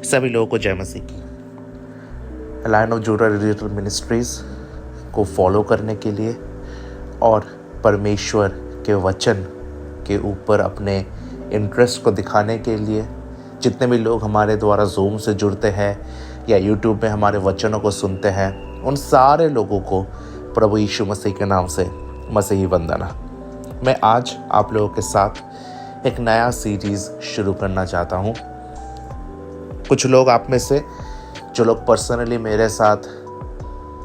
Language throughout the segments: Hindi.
सभी लोगों को जय मसीह की। Lion of Judah digital ministries को फॉलो करने के लिए और परमेश्वर के वचन के ऊपर अपने इंटरेस्ट को दिखाने के लिए जितने भी लोग हमारे द्वारा जूम से जुड़ते हैं या यूट्यूब में हमारे वचनों को सुनते हैं, उन सारे लोगों को प्रभु यीशु मसीह के नाम से मसीही वंदना। मैं आज आप लोगों के साथ एक नया सीरीज़ शुरू करना चाहता हूँ। कुछ लोग आप में से जो लोग पर्सनली मेरे साथ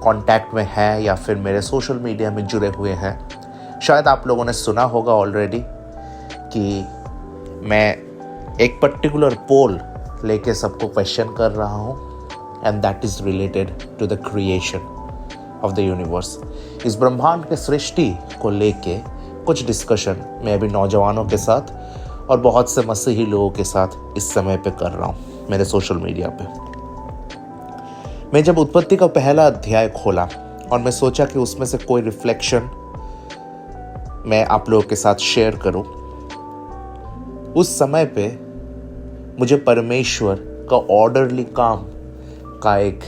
कांटेक्ट में हैं या फिर मेरे सोशल मीडिया में जुड़े हुए हैं, शायद आप लोगों ने सुना होगा ऑलरेडी कि मैं एक पर्टिकुलर पोल लेके सबको क्वेश्चन कर रहा हूँ, and that is related to the creation of the universe. इस ब्रह्मांड के सृष्टि को लेके कुछ डिस्कशन मैं अभी नौजवानों के साथ और बहुत से मसीही लोगों के साथ इस समय पे कर रहा हूँ मेरे सोशल मीडिया पे। मैं जब उत्पत्ति का पहला अध्याय खोला और मैं सोचा कि उसमें से कोई रिफ्लेक्शन मैं आप लोगों के साथ शेयर करूं, उस समय पे मुझे परमेश्वर का ऑर्डरली काम का एक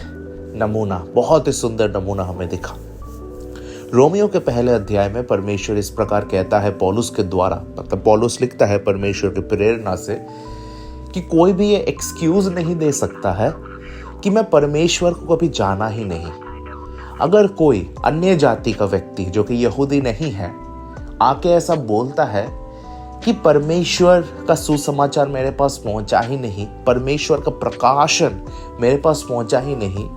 नमूना, बहुत ही सुंदर नमूना हमें दिखा। रोमियो के पहले अध्याय में परमेश्वर इस प्रकार कहता है पौलुस के द्वारा, मतलब पौलुस लिखता है परमेश्वर की प्रेरणा से, कि कोई भी ये एक्सक्यूज नहीं दे सकता है कि मैं परमेश्वर को कभी जाना ही नहीं। अगर कोई अन्य जाति का व्यक्ति जो कि यहूदी नहीं है आके ऐसा बोलता है कि परमेश्वर का सुसमाचार मेरे पास पहुंचा ही नहीं, परमेश्वर का प्रकाशन मेरे पास पहुंचा ही नहीं,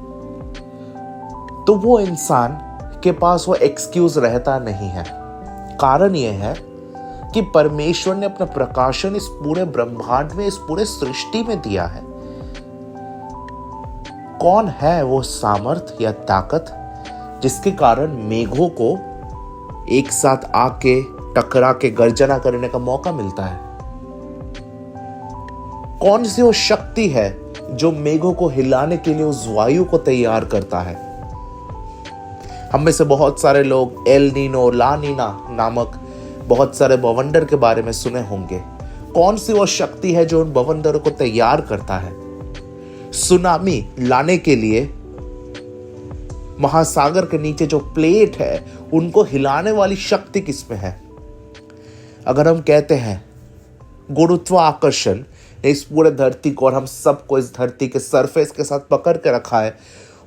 तो वो इंसान के पास वो एक्सक्यूज रहता नहीं है। कारण यह है कि परमेश्वर ने अपना प्रकाशन इस पूरे ब्रह्मांड में, इस पूरे सृष्टि में दिया है। कौन है वो सामर्थ या ताकत जिसके कारण मेघों को एक साथ आके टकरा के गर्जना करने का मौका मिलता है? कौन सी वो शक्ति है जो मेघों को हिलाने के लिए उस वायु को तैयार करता है? हम में से बहुत सारे लोग एल नीनो, ला नीना नामक बहुत सारे बवंडर के बारे में सुने होंगे। कौन सी वो शक्ति है जो उन बवंडरों को तैयार करता है? सुनामी लाने के लिए महासागर के नीचे जो प्लेट है उनको हिलाने वाली शक्ति किसमें है? अगर हम कहते हैं गुरुत्वाकर्षण ने इस पूरे धरती को और हम सबको इस धरती के सरफेस के साथ पकड़ के रखा है,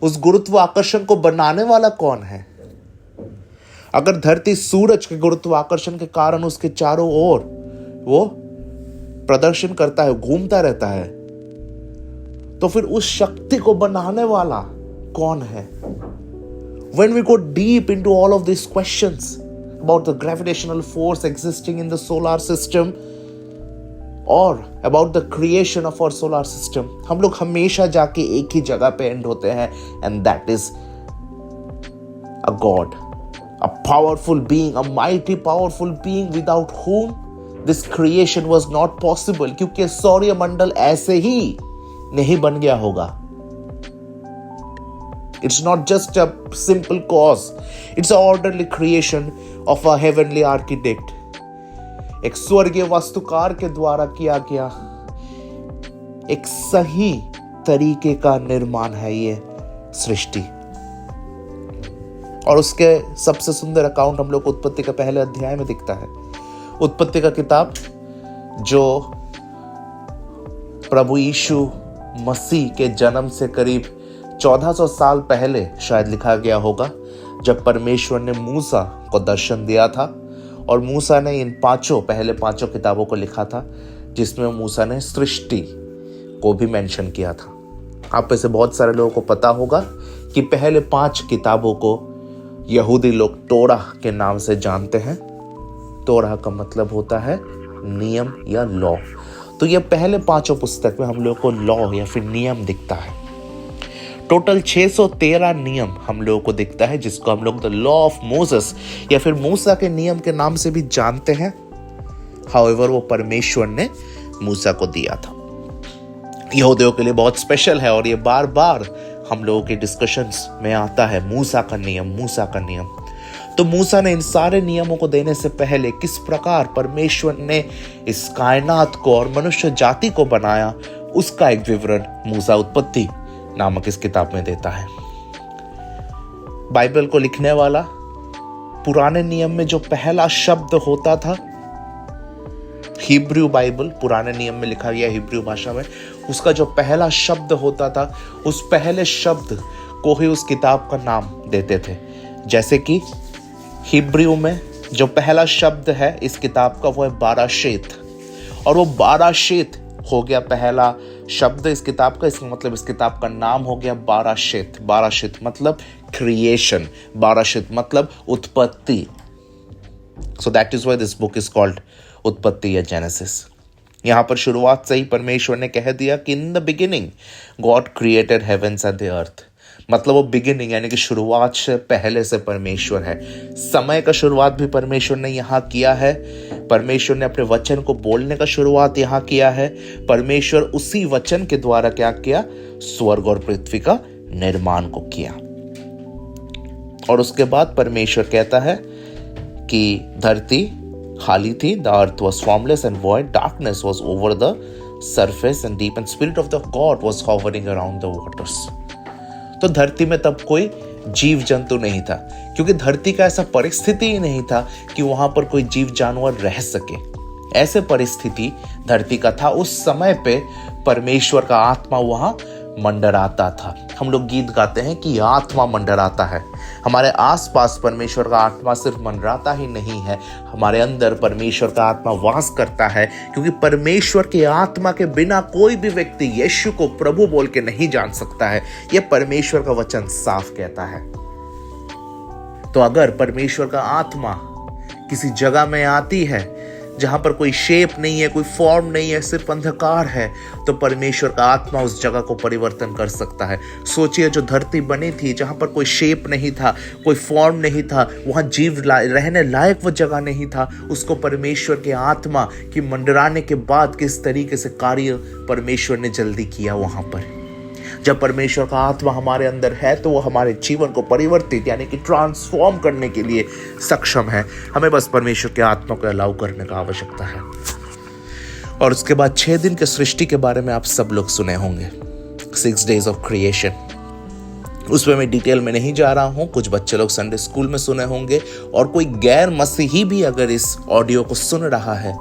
उस गुरुत्वाकर्षण को बनाने वाला कौन है? अगर धरती सूरज के गुरुत्वाकर्षण के कारण उसके चारों ओर वो प्रदर्शन करता है, घूमता रहता है, तो फिर उस शक्ति को बनाने वाला कौन है? When we go deep into all of these questions about the gravitational force existing in the solar system or about the creation of our solar system, हम लोग हमेशा जाके एक ही जगह पे एंड होते हैं, and that is a God, a powerful being, a mighty powerful being without whom this creation was not possible, क्योंकि सौर्य मंडल ऐसे ही नहीं बन गया होगा। It's not just a simple cause, it's an orderly creation of a heavenly architect. एक स्वर्गीय वास्तुकार के द्वारा किया गया एक सही तरीके का निर्माण है ये सृष्टि। और उसके सबसे सुंदर अकाउंट हम लोग को उत्पत्ति का पहले अध्याय में दिखता है। उत्पत्ति का किताब जो प्रभु यीशु मसीह के जन्म से करीब 1400 साल पहले शायद लिखा गया होगा, जब परमेश्वर ने मूसा को दर्शन दिया था और मूसा ने इन पहले पांचों किताबों को लिखा था, जिसमें मूसा ने सृष्टि को भी मेंशन किया था। आप में से बहुत सारे लोगों को पता होगा कि पहले 5 किताबों को यहूदी लोग तोराह के नाम से जानते हैं। तोराह का मतलब होता है नियम या लॉ। तो ये पहले 5 पुस्तक में हम लोग को लॉ या फिर नियम दिखता है। टोटल 613 नियम हम लोगों को दिखता है, जिसको हम लोग द लॉ ऑफ मोसेस या फिर मूसा के नियम के नाम से भी जानते हैं। हाउएवर वो परमेश्वर ने मूसा को दिया था। यहूदियों के लिए बहुत स्पेशल है और ये बार बार हम लोगों के डिस्कशंस में आता है, मूसा का नियम, मूसा का नियम। तो मूसा ने इन सारे नियमों को देने से पहले किस प्रकार परमेश्वर ने इस कायनात को और मनुष्य जाति को बनाया, उसका एक विवरण मूसा उत्पत्ति नामक इस किताब में देता है। बाइबल को लिखने वाला पुराने नियम में जो पहला शब्द होता था, हिब्रू बाइबल पुराने नियम में लिखा गया हिब्रू भाषा में, उसका जो पहला शब्द होता था, उस पहले शब्द को ही उस किताब का नाम देते थे। जैसे कि हिब्रू में जो पहला शब्द है इस किताब का, वो है बाराशेत, और वो बाराशेत हो गया पहला शब्द इस किताब का। इसका मतलब इस किताब का नाम हो गया बाराशेत। बाराशेत मतलब क्रिएशन, बाराशेत मतलब उत्पत्ति। So that is why this book is called उत्पत्ति या जेनेसिस। यहाँ पर शुरुआत से ही परमेश्वर ने कह दिया कि in the beginning God created heaven's and the earth. मतलब वो बिगिनिंग यानी कि शुरुआत से पहले से परमेश्वर है। समय का शुरुआत भी परमेश्वर ने यहाँ किया है। परमेश्वर ने अपने वचन को बोलने का शुरुआत यहाँ किया है। परमेश्वर उसी वचन के द्वारा क्या किया? स्वर्ग और पृथ्वी का निर्माण को किया। और उसके बाद परमेश्वर कहता है कि धरती खाली थी, the earth was formless and void, darkness was over the surface and deep and spirit of the God was hovering around the waters. तो धरती में तब कोई जीव जंतु नहीं था, क्योंकि धरती का ऐसा परिस्थिति ही नहीं था कि वहां पर कोई जीव जानवर रह सके। ऐसे परिस्थिति धरती का था। उस समय पे परमेश्वर का आत्मा वहां मंडराता था। हम लोग गीत गाते हैं कि आत्मा मंडराता है। हमारे आसपास परमेश्वर का आत्मा सिर्फ मंडराता ही नहीं है, हमारे अंदर परमेश्वर का आत्मा वास करता है, क्योंकि परमेश्वर के आत्मा के बिना कोई भी व्यक्ति यीशु को प्रभु बोल के नहीं जान सकता है। यह परमेश्वर का वचन साफ कहता है। तो अगर परमेश्वर का आत्मा किसी जगह में आती है जहां पर कोई शेप नहीं है, कोई फॉर्म नहीं है, सिर्फ अंधकार है, तो परमेश्वर का आत्मा उस जगह को परिवर्तन कर सकता है। सोचिए, जो धरती बनी थी जहां पर कोई शेप नहीं था, कोई फॉर्म नहीं था, वहां जीव रहने लायक वो जगह नहीं था, उसको परमेश्वर के आत्मा की मंडराने के बाद किस तरीके से कार्य परमेश्वर ने जल्दी किया वहां पर। जब परमेश्वर का आत्मा हमारे अंदर है तो वो हमारे जीवन को परिवर्तित यानी कि ट्रांसफॉर्म करने के लिए सक्षम है। हमें बस परमेश्वर के आत्मा को अलाउ करने का आवश्यकता है। और उसके बाद 6 दिन के सृष्टि के बारे में आप सब लोग सुने होंगे, 6 days ऑफ क्रिएशन। उसमें मैं डिटेल में नहीं जा रहा हूं। कुछ बच्चे लोग संडे स्कूल में सुने होंगे, और कोई गैर मसीही भी अगर इस ऑडियो को सुन रहा है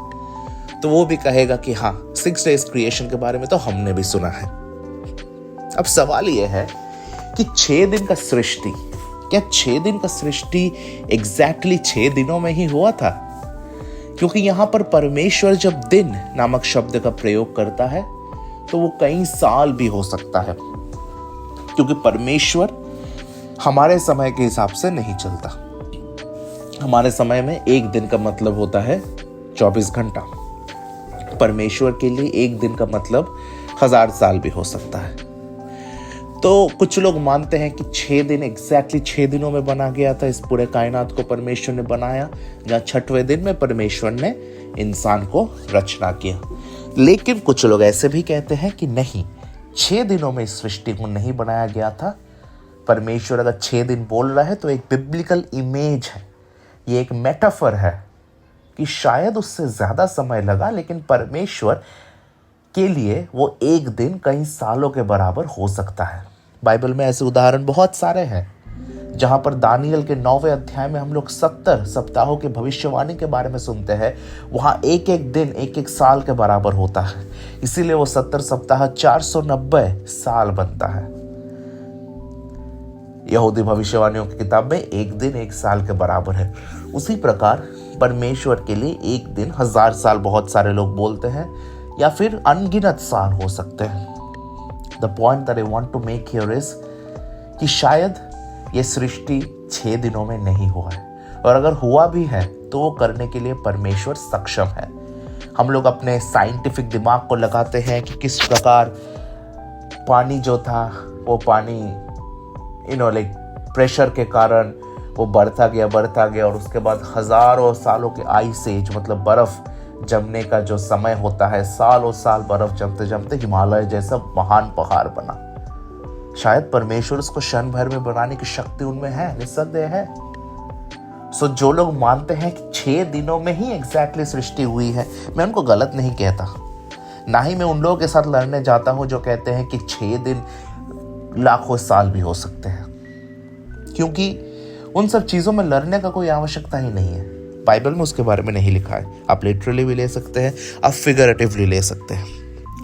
तो वो भी कहेगा कि हाँ, 6 days क्रिएशन के बारे में तो हमने भी सुना है। अब सवाल यह है कि 6 दिन का सृष्टि, क्या 6 दिन का सृष्टि एग्जैक्टली 6 दिनों में ही हुआ था? क्योंकि यहां पर परमेश्वर जब दिन नामक शब्द का प्रयोग करता है तो वो कई साल भी हो सकता है, क्योंकि परमेश्वर हमारे समय के हिसाब से नहीं चलता। हमारे समय में एक दिन का मतलब होता है 24 घंटा। परमेश्वर के लिए एक दिन का मतलब 1000 साल भी हो सकता है। तो कुछ लोग मानते हैं कि 6 दिन एग्जैक्टली 6 दिनों में बना गया था। इस पूरे कायनात को परमेश्वर ने बनाया, जहाँ 6वें दिन में परमेश्वर ने इंसान को रचना किया। लेकिन कुछ लोग ऐसे भी कहते हैं कि नहीं, 6 दिनों में इस सृष्टि को नहीं बनाया गया था। परमेश्वर अगर 6 दिन बोल रहा है तो एक बिब्लिकल इमेज है, ये एक मेटाफर है कि शायद उससे ज्यादा समय लगा, लेकिन परमेश्वर के लिए वो एक दिन कई सालों के बराबर हो सकता है। बाइबल में ऐसे उदाहरण बहुत सारे हैं, जहां पर दानियल के 9वें अध्याय में हम लोग 70 सप्ताहों के भविष्यवाणी के बारे में सुनते हैं। वहां एक एक दिन एक एक साल के बराबर होता है, इसीलिए वो 70 सप्ताह 490 साल बनता है। यहूदी भविष्यवाणियों की किताब में एक दिन एक साल के बराबर है। उसी प्रकार परमेश्वर के लिए एक दिन 1000 साल बहुत सारे लोग बोलते हैं, या फिर अनगिनत साल हो सकते हैं। The point that I want to make here is कि शायद ये सृष्टि 6 दिनों में नहीं हुआ है, और अगर हुआ भी है तो वो करने के लिए परमेश्वर सक्षम है। हम लोग अपने साइंटिफिक दिमाग को लगाते हैं कि किस प्रकार पानी जो था वो पानी लाइक प्रेशर के कारण वो बढ़ता गया, और उसके बाद हजारों सालों के आइस एज मतलब बर्फ जमने का जो समय होता है, सालों साल बर्फ जमते जमते हिमालय जैसा महान पहाड़ बना। शायद परमेश्वर उसको क्षण भर में बनाने की शक्ति उनमें है, निस्संदेह है। सो जो लोग मानते हैं कि 6 दिनों में ही एग्जैक्टली सृष्टि हुई है, मैं उनको गलत नहीं कहता। ना ही मैं उन लोगों के साथ लड़ने जाता हूं जो कहते हैं कि 6 दिन लाखों साल भी हो सकते हैं, क्योंकि उन सब चीज़ों में लड़ने का कोई आवश्यकता ही नहीं है। बाइबल में उसके बारे में नहीं लिखा है। आप लिटरली भी ले सकते हैं, आप फिगरेटिवली ले सकते हैं,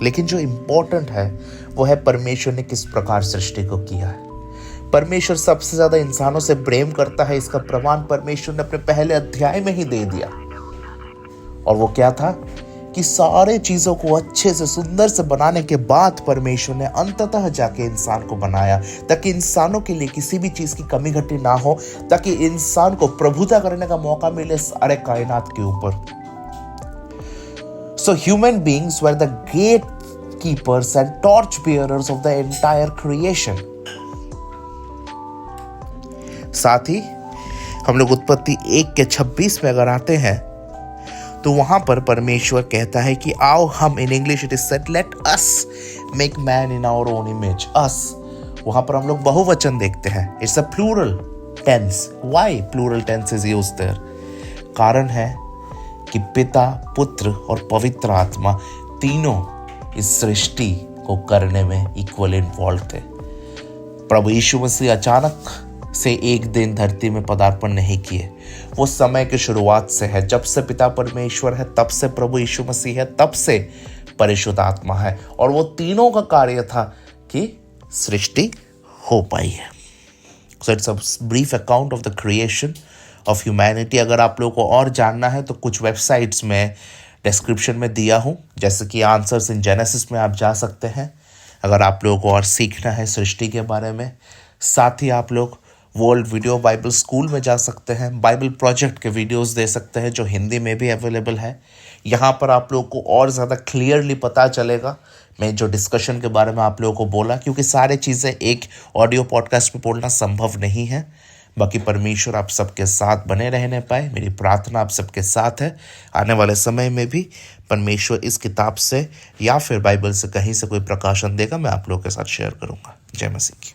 लेकिन जो इम्पोर्टेंट है वो है परमेश्वर ने किस प्रकार सृष्टि को किया है। परमेश्वर सबसे ज्यादा इंसानों से प्रेम करता है, इसका प्रमाण परमेश्वर ने अपने पहले अध्याय में ही दे दिया। और वो क्या था कि सारे चीजों को अच्छे से सुंदर से बनाने के बाद परमेश्वर ने अंततः जाके इंसान को बनाया, ताकि इंसानों के लिए किसी भी चीज की कमी घटी ना हो, ताकि इंसान को प्रभुता करने का मौका मिले सारे कायनात के ऊपर। So human beings were the gatekeepers and torch bearers of the entire creation. साथ ही हम लोग उत्पत्ति 1:26 में अगर आते हैं तो वहां पर परमेश्वर कहता है कि आओ हम, in English it is said let us make man in our own image. Us, वहां पर हम लोग बहुवचन देखते हैं। It's a plural tense. Why plural tense is used there? कारण है कि पिता, पुत्र और पवित्र आत्मा तीनों इस सृष्टि को करने में इक्वल इन्वॉल्व थे। प्रभु यीशु मसीह अचानक से एक दिन धरती में पदार्पण नहीं किए। वो समय की शुरुआत से है। जब से पिता परमेश्वर है, तब से प्रभु यीशु मसीह है, तब से परिशुद्ध आत्मा है, और वो तीनों का कार्य था कि सृष्टि हो पाई है। So it's a brief account of the creation of humanity. अगर आप लोगों को और जानना है तो कुछ वेबसाइट्स में डिस्क्रिप्शन में दिया हूँ, जैसे कि आंसर्स इन जेनेसिस में आप जा सकते हैं अगर आप लोगों को और सीखना है सृष्टि के बारे में। साथ ही आप लोग वर्ल्ड वीडियो बाइबल स्कूल में जा सकते हैं, बाइबल प्रोजेक्ट के वीडियोस दे सकते हैं जो हिंदी में भी अवेलेबल है। यहाँ पर आप लोगों को और ज़्यादा क्लियरली पता चलेगा मैं जो डिस्कशन के बारे में आप लोगों को बोला, क्योंकि सारे चीज़ें एक ऑडियो पॉडकास्ट में बोलना संभव नहीं है। बाकी परमेश्वर आप सबके साथ बने रहने पाए, मेरी प्रार्थना आप सबके साथ है। आने वाले समय में भी परमेश्वर इस किताब से या फिर बाइबल से कहीं से कोई प्रकाशन देगा, मैं आप लोगों के साथ शेयर करूँगा। जय मसीह की।